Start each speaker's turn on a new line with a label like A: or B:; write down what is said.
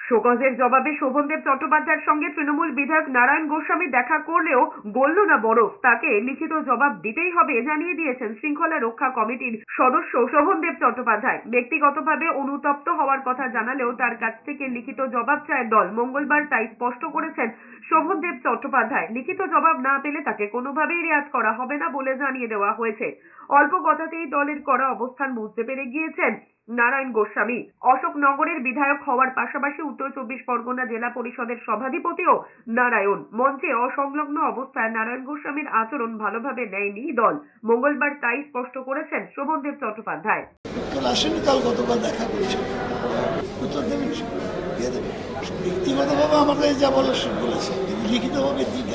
A: শোকজের জবাবে শোভনদেব চট্টোপাধ্যায়ের সঙ্গে তৃণমূল বিধায়ক নারায়ণ গোস্বামী দেখা করলেও গলল না বরফ। তাকে লিখিত জবাব দিতেই হবে জানিয়ে দিয়েছেন শৃঙ্খলা রক্ষা কমিটির সদস্য শোভনদেব চট্টোপাধ্যায়। ব্যক্তিগতভাবে অনুতপ্ত হওয়ার কথা জানালেও তার কাছ থেকে লিখিত জবাব চায় দল। মঙ্গলবার তাই স্পষ্ট করেছেন শোভনদেব চট্টোপাধ্যায়। লিখিত জবাব না পেলে তাকে কোনোভাবেই রেয়াত করা হবে না বলে জানিয়ে দেওয়া হয়েছে। অল্প কথাতেই দলের কড়া অবস্থান বুঝতে পেরে গিয়েছেন নারায়ণ গোস্বামী। অশোকনগরের বিধায়ক হওয়ার পাশাপাশি উত্তর 24 পরগনা জেলা পরিষদের সভাধিপতিও নারায়ণ। মঞ্চে অসংলগ্ন অবস্থায় নারায়ণ গোস্বামীর আচরণ ভালোভাবে নেয়নি দল। মঙ্গলবার তাই স্পষ্ট করেছেন শোভনদেব চট্টোপাধ্যায়।
B: রাসায়নিকাল গতকাল দেখা করেছে, উত্তর দেবেন, ব্যক্তিগতভাবে আমাকে যা বলার বলেছে, কিন্তু লিখিতভাবে দিই